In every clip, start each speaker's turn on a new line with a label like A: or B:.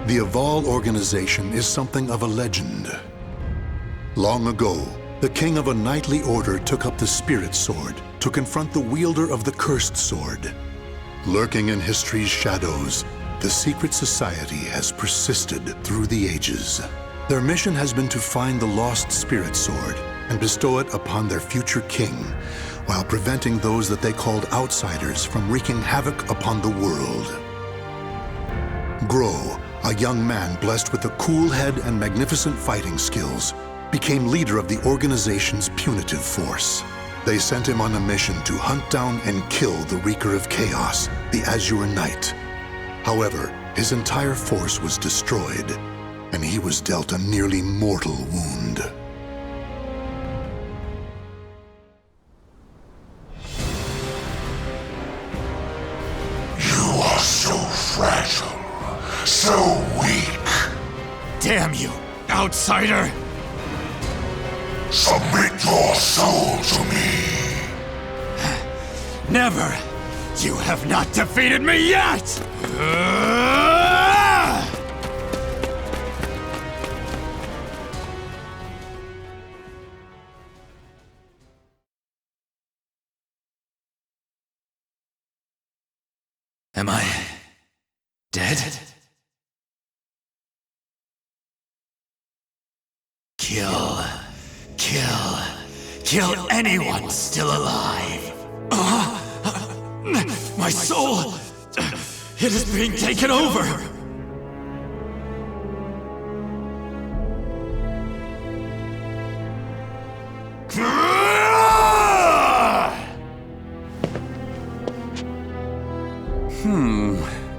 A: The Aval organization is something of a legend. Long ago, the king of a knightly order took up the Spirit Sword to confront the wielder of the Cursed Sword. Lurking in history's shadows, the secret society has persisted through the ages. Their mission has been to find the lost Spirit Sword and bestow it upon their future king, while preventing those that they called outsiders from wreaking havoc upon the world. Groh, a young man blessed with a cool head and magnificent fighting skills, became leader of the organization's punitive force. They sent him on a mission to hunt down and kill the Wreaker of Chaos, the Azure Knight. However, his entire force was destroyed, and he was dealt a nearly mortal wound.
B: You are so fragile, so weak.
C: Damn you, outsider!
B: Submit your soul to me.
C: Never! You have not defeated me yet! Am I dead? Kill anyone still alive. My soul, it is being taken over.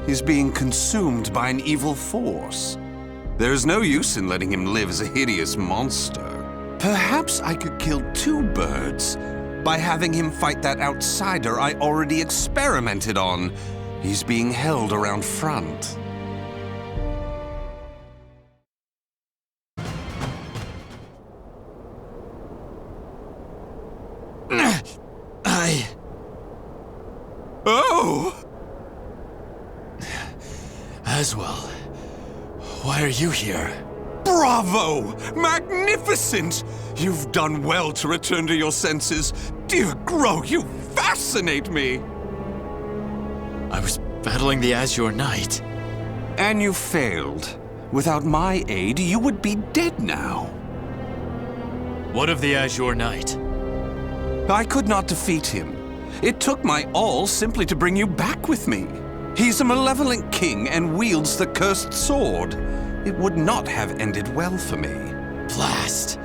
D: He's being consumed by an evil force. There is no use in letting him live as a hideous monster. Perhaps I could kill two birds by having him fight that outsider I already experimented on. He's being held around front. Oh!
C: Aswell, why are you here?
D: Bravo! Magnificent! You've done well to return to your senses. Dear Groh, you fascinate me!
C: I was battling the Azure Knight.
D: And you failed. Without my aid, you would be dead now.
C: What of the Azure Knight?
D: I could not defeat him. It took my all simply to bring you back with me. He's a malevolent king and wields the cursed sword. It would not have ended well for me.
C: Blast!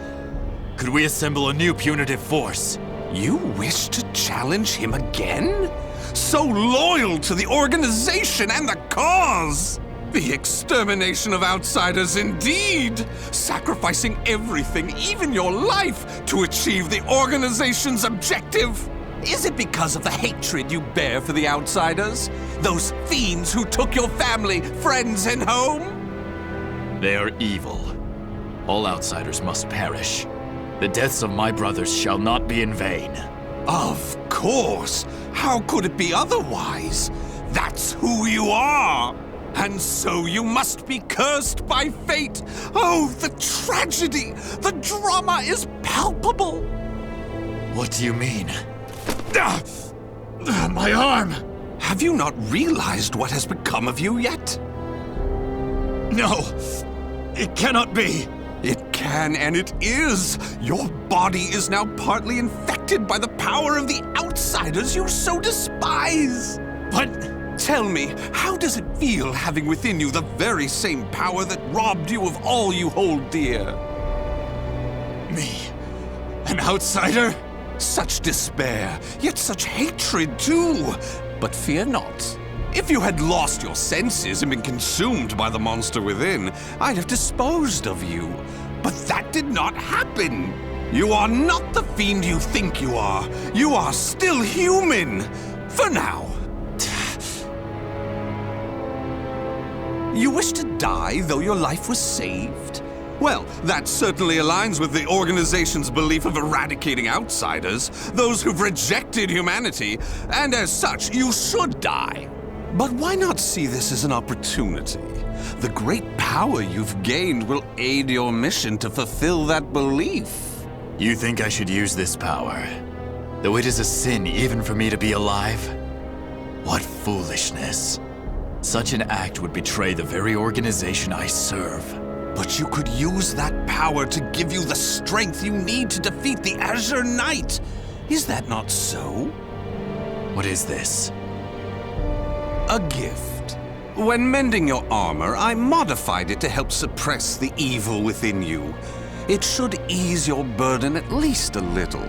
C: Could we assemble a new punitive force?
D: You wish to challenge him again? So loyal to the organization and the cause! The extermination of outsiders indeed! Sacrificing everything, even your life, to achieve the organization's objective! Is it because of the hatred you bear for the outsiders? Those fiends who took your family, friends, and home?
C: They are evil. All outsiders must perish. The deaths of my brothers shall not be in vain.
D: Of course! How could it be otherwise? That's who you are! And so you must be cursed by fate! Oh, the tragedy! The drama is palpable!
C: What do you mean? My arm!
D: Have you not realized what has become of you yet?
C: No! It cannot be!
D: It can and it is! Your body is now partly infected by the power of the outsiders you so despise!
C: But...
D: Tell me, how does it feel having within you the very same power that robbed you of all you hold dear?
C: Me? An outsider?
D: Such despair, yet such hatred too! But fear not. If you had lost your senses and been consumed by the monster within, I'd have disposed of you. But that did not happen. You are not the fiend you think you are. You are still human. For now. You wish to die, though your life was saved? Well, that certainly aligns with the organization's belief of eradicating outsiders, those who've rejected humanity, and as such, you should die. But why not see this as an opportunity? The great power you've gained will aid your mission to fulfill that belief.
C: You think I should use this power? Though it is a sin even for me to be alive? What foolishness. Such an act would betray the very organization I serve.
D: But you could use that power to give you the strength you need to defeat the Azure Knight. Is that not so?
C: What is this?
D: A gift. When mending your armor, I modified it to help suppress the evil within you. It should ease your burden at least a little.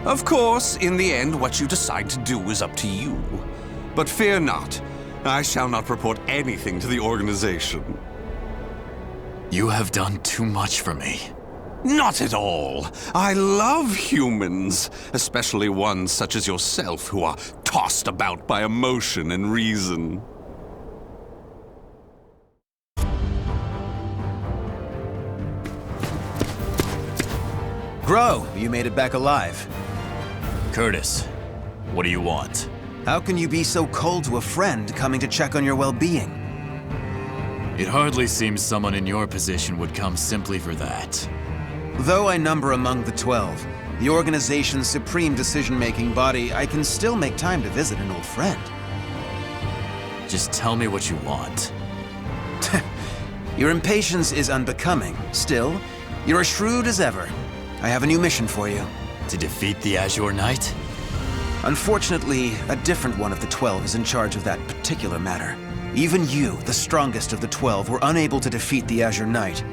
D: Of course, in the end, what you decide to do is up to you. But fear not, I shall not report anything to the organization.
C: You have done too much for me.
D: Not at all. I love humans, especially ones such as yourself who are tossed about by emotion and reason.
E: Groh, you made it back alive.
C: Curtis, what do you want?
E: How can you be so cold to a friend coming to check on your well-being?
C: It hardly seems someone in your position would come simply for that.
E: Though I number among the 12, the organization's supreme decision-making body, I can still make time to visit an old friend.
C: Just tell me what you want.
E: Your impatience is unbecoming. Still, you're as shrewd as ever. I have a new mission for you.
C: To defeat the Azure Knight?
E: Unfortunately, a different one of the 12 is in charge of that particular matter. Even you, the strongest of the 12, were unable to defeat the Azure Knight.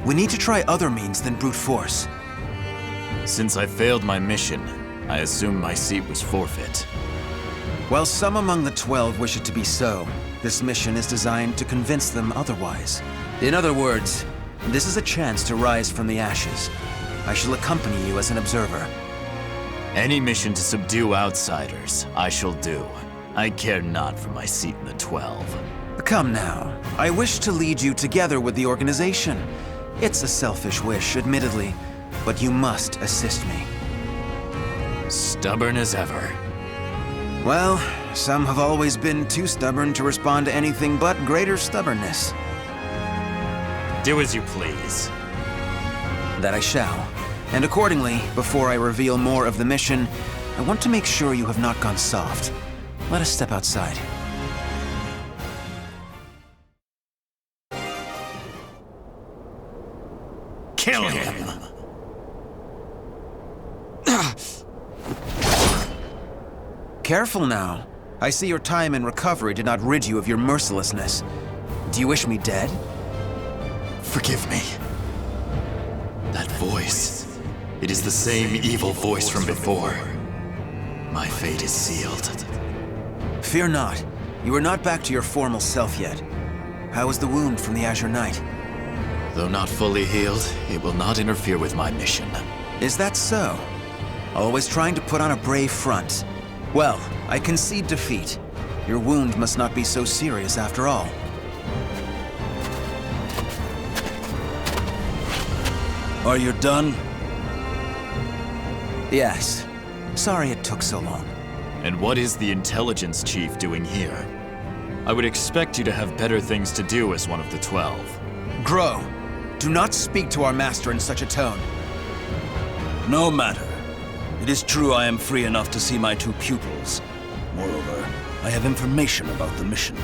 E: We need to try other means than brute force.
C: Since I failed my mission, I assume my seat was forfeit.
E: While some among the 12 wish it to be so, this mission is designed to convince them otherwise. In other words, this is a chance to rise from the ashes. I shall accompany you as an observer.
C: Any mission to subdue outsiders, I shall do. I care not for my seat in the 12.
E: Come now. I wish to lead you together with the organization. It's a selfish wish, admittedly, but you must assist me.
C: Stubborn as ever.
E: Well, some have always been too stubborn to respond to anything but greater stubbornness.
C: Do as you please.
E: That I shall. And accordingly, before I reveal more of the mission, I want to make sure you have not gone soft. Let us step outside.
C: Kill him!
E: Careful now. I see your time in recovery did not rid you of your mercilessness. Do you wish me dead?
C: Forgive me. That voice. It is the same evil voice from before. My fate is sealed.
E: Fear not. You are not back to your formal self yet. How is the wound from the Azure Knight?
C: Though not fully healed, it will not interfere with my mission.
E: Is that so? Always trying to put on a brave front. Well, I concede defeat. Your wound must not be so serious after all.
F: Are you done?
E: Yes. Sorry it took so long.
C: And what is the intelligence chief doing here? I would expect you to have better things to do as one of the 12.
E: Groh, do not speak to our master in such a tone.
F: No matter. It is true I am free enough to see my two pupils. Moreover, I have information about the mission.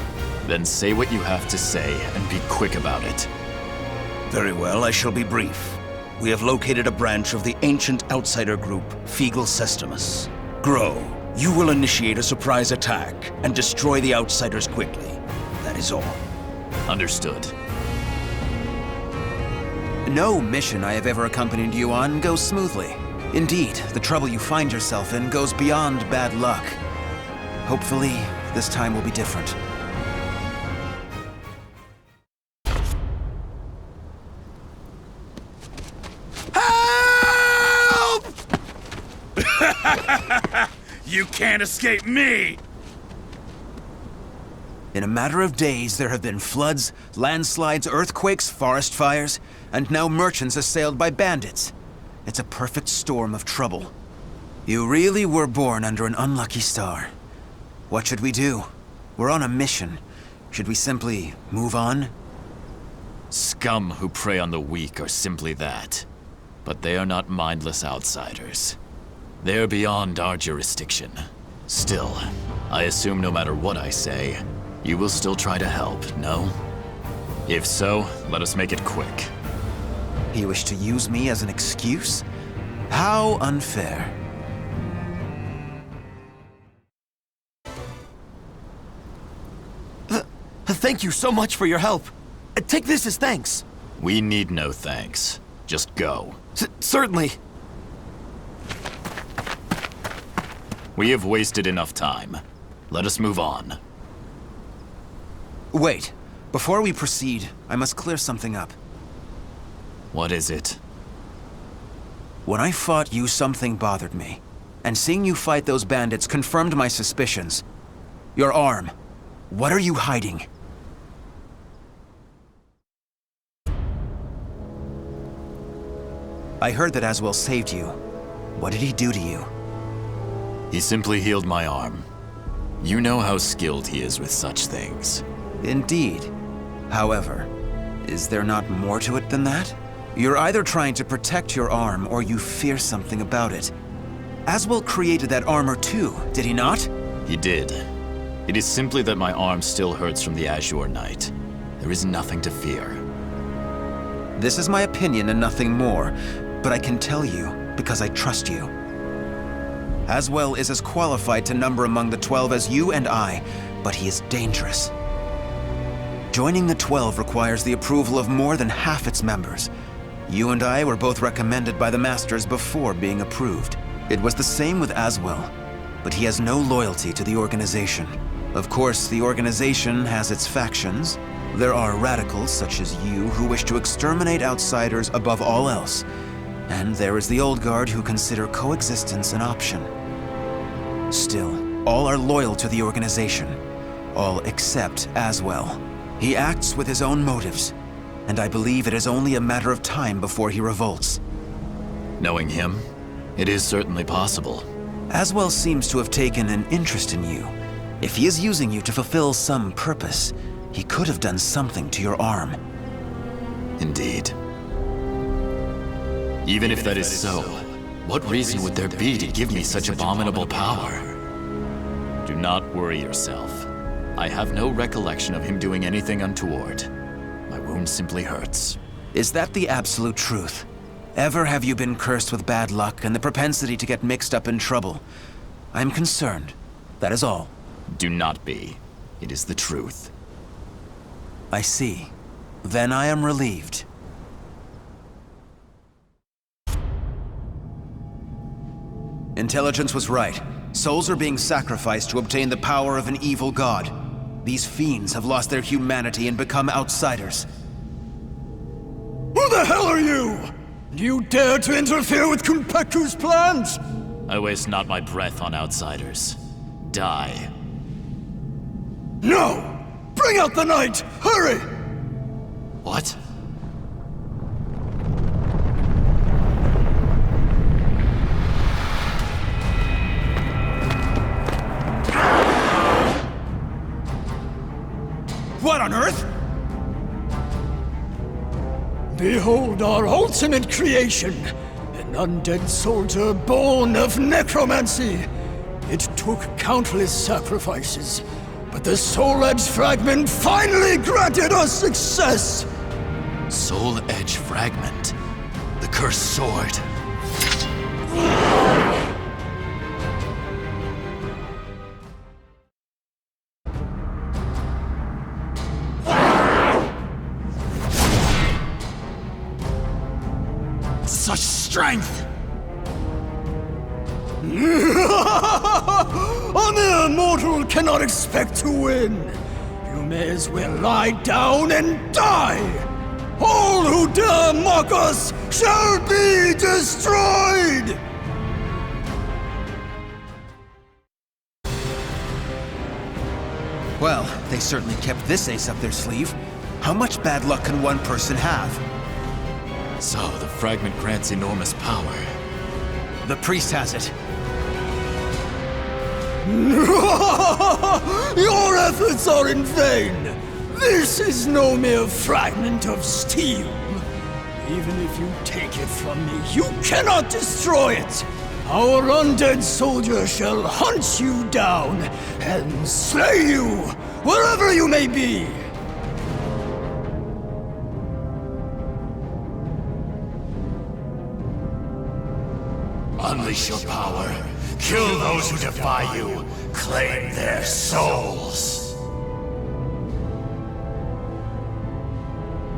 C: Then say what you have to say and be quick about it.
F: Very well, I shall be brief. We have located a branch of the ancient outsider group, Feegle Sestimus. Groh, you will initiate a surprise attack and destroy the outsiders quickly. That is all.
C: Understood.
E: No mission I have ever accompanied you on goes smoothly. Indeed, the trouble you find yourself in goes beyond bad luck. Hopefully, this time will be different.
C: Help! You can't escape me!
E: In a matter of days, there have been floods, landslides, earthquakes, forest fires, and now merchants assailed by bandits. It's a perfect storm of trouble. You really were born under an unlucky star. What should we do? We're on a mission. Should we simply move on?
C: Scum who prey on the weak are simply that. But they are not mindless outsiders. They are beyond our jurisdiction. Still, I assume no matter what I say, you will still try to help, no? If so, let us make it quick.
E: You wish to use me as an excuse? How unfair.
G: Thank you so much for your help. Take this as thanks.
C: We need no thanks. Just go.
G: Certainly.
C: We have wasted enough time. Let us move on.
E: Wait. Before we proceed, I must clear something up.
C: What is it?
E: When I fought you, something bothered me. And seeing you fight those bandits confirmed my suspicions. Your arm. What are you hiding? I heard that Aswell saved you. What did he do to you?
C: He simply healed my arm. You know how skilled he is with such things.
E: Indeed. However, is there not more to it than that? You're either trying to protect your arm or you fear something about it. Aswell created that armor too, did he not?
C: He did. It is simply that my arm still hurts from the Azure Knight. There is nothing to fear.
E: This is my opinion and nothing more, but I can tell you because I trust you. Aswell is as qualified to number among the 12 as you and I, but he is dangerous. Joining the 12 requires the approval of more than half its members. You and I were both recommended by the Masters before being approved. It was the same with Aswell, but he has no loyalty to the organization. Of course, the organization has its factions. There are radicals such as you who wish to exterminate outsiders above all else. And there is the old guard who consider coexistence an option. Still, all are loyal to the organization. All except Aswell. He acts with his own motives, and I believe it is only a matter of time before he revolts.
C: Knowing him, it is certainly possible.
E: Aswell seems to have taken an interest in you. If he is using you to fulfill some purpose, he could have done something to your arm.
C: Indeed. Even if that is so, what reason would there be to give me such abominable power? Do not worry yourself. I have no recollection of him doing anything untoward. My wound simply hurts.
E: Is that the absolute truth? Ever have you been cursed with bad luck and the propensity to get mixed up in trouble? I'm concerned. That is all.
C: Do not be. It is the truth.
E: I see. Then I am relieved. Intelligence was right. Souls are being sacrificed to obtain the power of an evil god. These fiends have lost their humanity and become outsiders.
H: Who the hell are you? Do you dare to interfere with Kunpeku's plans?
C: I waste not my breath on outsiders. Die.
H: No! Bring out the knight! Hurry!
C: What?
H: What on earth? Behold our ultimate creation, an undead soldier born of necromancy. It took countless sacrifices, but the Soul Edge Fragment finally granted us success!
C: Soul Edge Fragment. The cursed sword.
H: Such strength! A mere mortal cannot expect to win. You may as well lie down and die. All who dare mock us shall be destroyed!
E: Well, they certainly kept this ace up their sleeve. How much bad luck can one person have?
C: So, the fragment grants enormous power.
E: The priest has it.
H: Your efforts are in vain! This is no mere fragment of steel. Even if you take it from me, you cannot destroy it! Our undead soldier shall hunt you down and slay you, wherever you may be!
C: Unleash your power. Kill those who defy you. Claim their souls.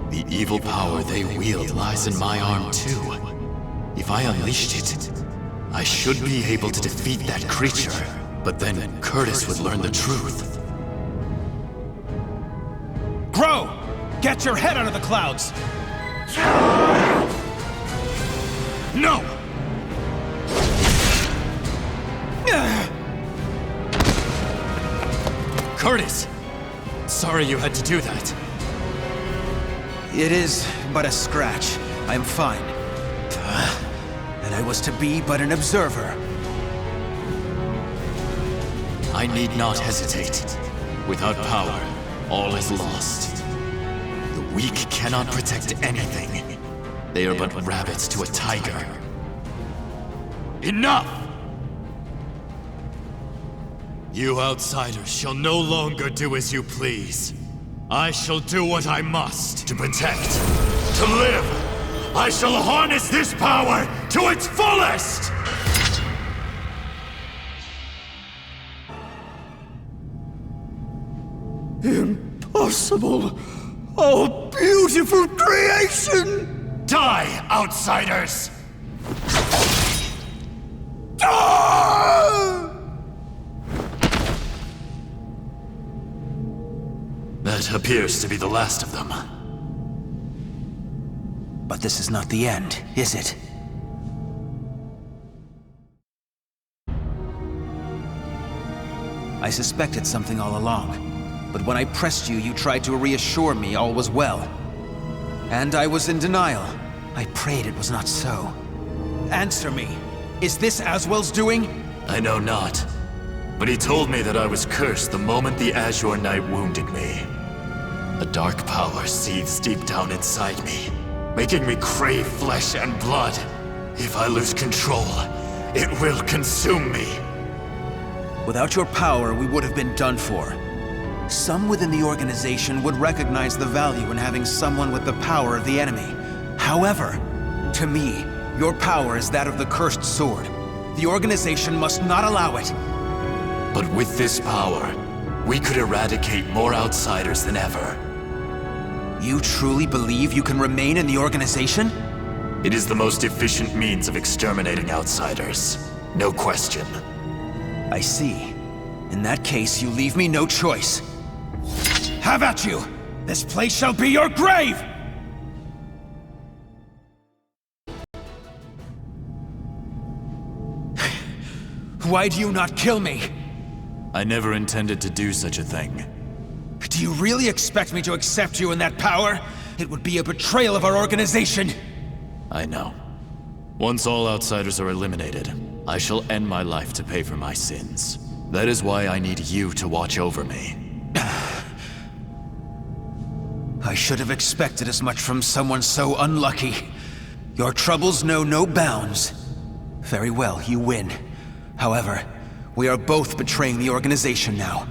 C: The evil power they wield lies in my arm too. If I unleashed it, I should be able to defeat that creature. But then Curtis would learn the truth.
G: Groh! Get your head out of the clouds!
C: No! Curtis! Sorry you had to do that.
E: It is but a scratch. I am fine. And I was to be but an observer.
C: I need not hesitate. Without power, all is lost. The weak cannot protect anything. They are but rabbits to a tiger. Enough! You outsiders shall no longer do as you please. I shall do what I must to protect, to live. I shall harness this power to its fullest!
H: Impossible! Oh, beautiful creation!
C: Die, outsiders!
H: Ah!
C: That appears to be the last of them.
E: But this is not the end, is it? I suspected something all along. But when I pressed you, you tried to reassure me all was well. And I was in denial. I prayed it was not so. Answer me. Is this Aswell's doing?
C: I know not. But he told me that I was cursed the moment the Azure Knight wounded me. A dark power seethes deep down inside me, making me crave flesh and blood. If I lose control, it will consume me.
E: Without your power, we would have been done for. Some within the organization would recognize the value in having someone with the power of the enemy. However, to me, your power is that of the Cursed Sword. The organization must not allow it.
C: But with this power, we could eradicate more outsiders than ever.
E: You truly believe you can remain in the organization?
C: It is the most efficient means of exterminating outsiders. No question.
E: I see. In that case, you leave me no choice.
G: Have at you! This place shall be your grave!
E: Why do you not kill me?
C: I never intended to do such a thing.
E: Do you really expect me to accept you in that power? It would be a betrayal of our organization.
C: I know. Once all outsiders are eliminated, I shall end my life to pay for my sins. That is why I need you to watch over me.
E: I should have expected as much from someone so unlucky. Your troubles know no bounds. Very well, you win. However, we are both betraying the organization now.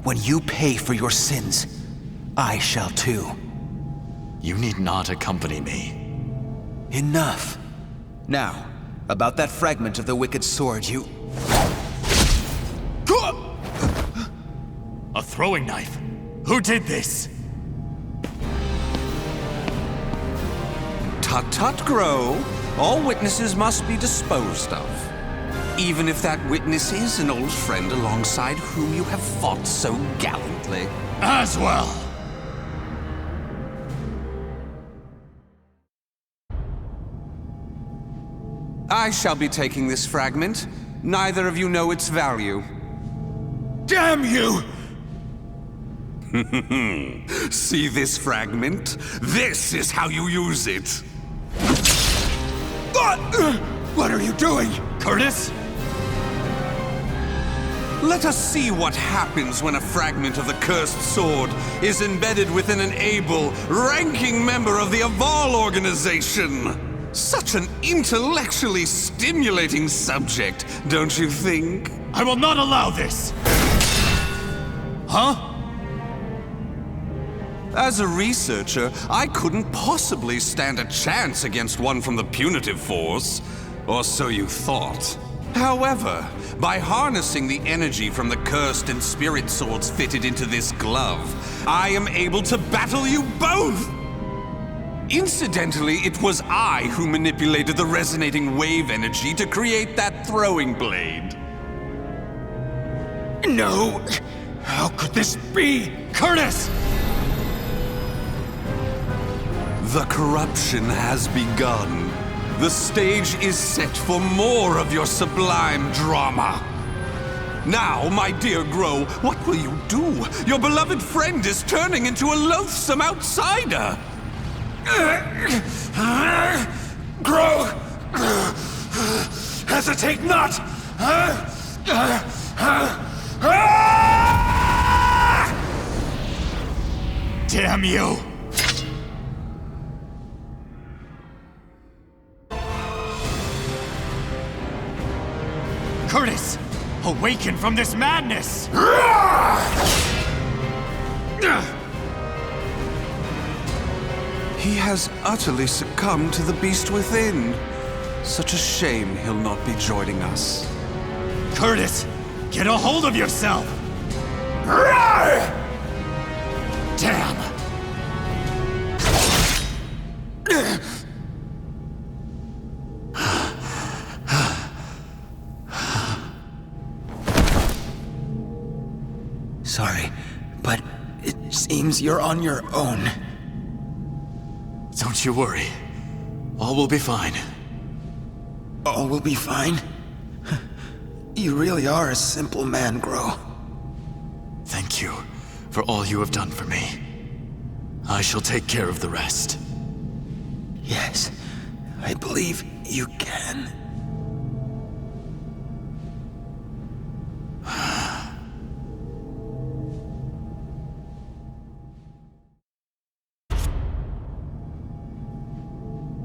E: When you pay for your sins, I shall too.
C: You need not accompany me.
E: Enough. Now, about that fragment of the Wicked Sword, you...
C: A throwing knife? Who did this?
D: Tut-tut, Groh. All witnesses must be disposed of. Even if that witness is an old friend alongside whom you have fought so gallantly.
C: Aswell!
D: I shall be taking this fragment. Neither of you know its value.
G: Damn you!
D: See this fragment? This is how you use it.
G: What are you doing?
C: Curtis?
D: Let us see what happens when a fragment of the cursed sword is embedded within an able, ranking member of the Aval organization. Such an intellectually stimulating subject, don't you think?
G: I will not allow this! Huh?
D: As a researcher, I couldn't possibly stand a chance against one from the punitive force. Or so you thought. However, by harnessing the energy from the cursed and spirit swords fitted into this glove, I am able to battle you both! Incidentally, it was I who manipulated the resonating wave energy to create that throwing blade.
G: No! How could this be? Curtis!
D: The corruption has begun. The stage is set for more of your sublime drama. Now, my dear Groh, what will you do? Your beloved friend is turning into a loathsome outsider.
G: Groh! Hesitate not! Damn you! Curtis! Awaken from this madness!
D: He has utterly succumbed to the beast within. Such a shame he'll not be joining us.
G: Curtis! Get a hold of yourself! Damn!
E: Sorry, but it seems you're on your own.
C: Don't you worry. All will be fine.
E: All will be fine? You really are a simple man, Groh.
C: Thank you for all you have done for me. I shall take care of the rest.
E: Yes, I believe you can.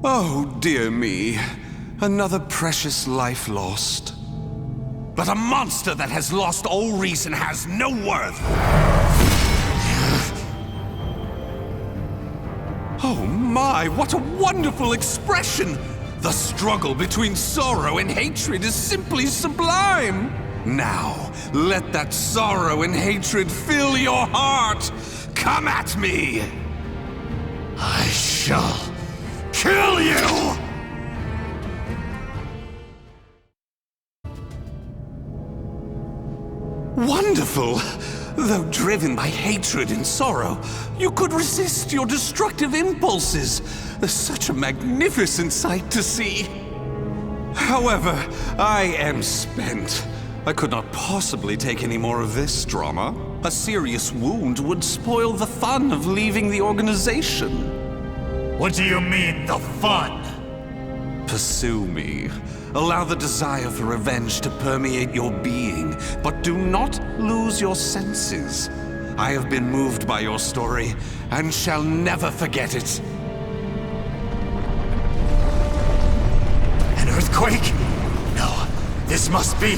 D: Oh, dear me. Another precious life lost. But a monster that has lost all reason has no worth. Oh my, what a wonderful expression! The struggle between sorrow and hatred is simply sublime. Now, let that sorrow and hatred fill your heart. Come at me!
G: I shall kill you!
D: Wonderful! Though driven by hatred and sorrow, you could resist your destructive impulses. Such a magnificent sight to see. However, I am spent. I could not possibly take any more of this drama. A serious wound would spoil the fun of leaving the organization.
G: What do you mean, the fun?
D: Pursue me. Allow the desire for revenge to permeate your being, but do not lose your senses. I have been moved by your story, and shall never forget it.
G: An earthquake? No, this must be...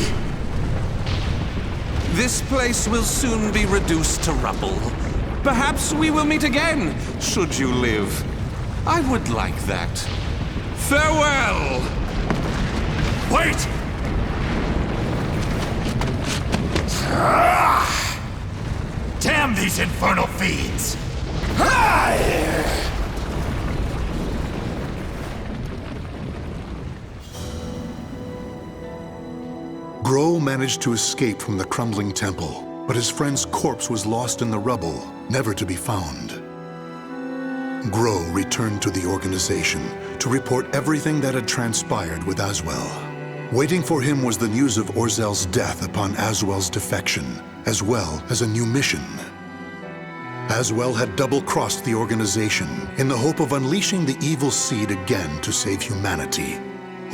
D: This place will soon be reduced to rubble. Perhaps we will meet again, should you live. I would like that. Farewell!
G: Wait! Damn these infernal fiends!
A: Groh managed to escape from the crumbling temple, but his friend's corpse was lost in the rubble, never to be found. Groh returned to the organization to report everything that had transpired with Aswell. Waiting for him was the news of Orzel's death upon Aswell's defection, as well as a new mission. Aswell had double-crossed the organization in the hope of unleashing the evil seed again to save humanity.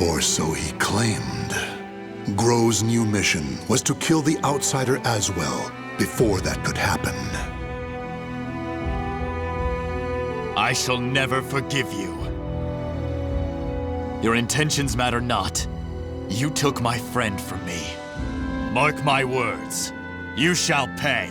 A: Or so he claimed. Groh's new mission was to kill the outsider as well, before that could happen.
C: I shall never forgive you. Your intentions matter not. You took my friend from me. Mark my words. You shall pay.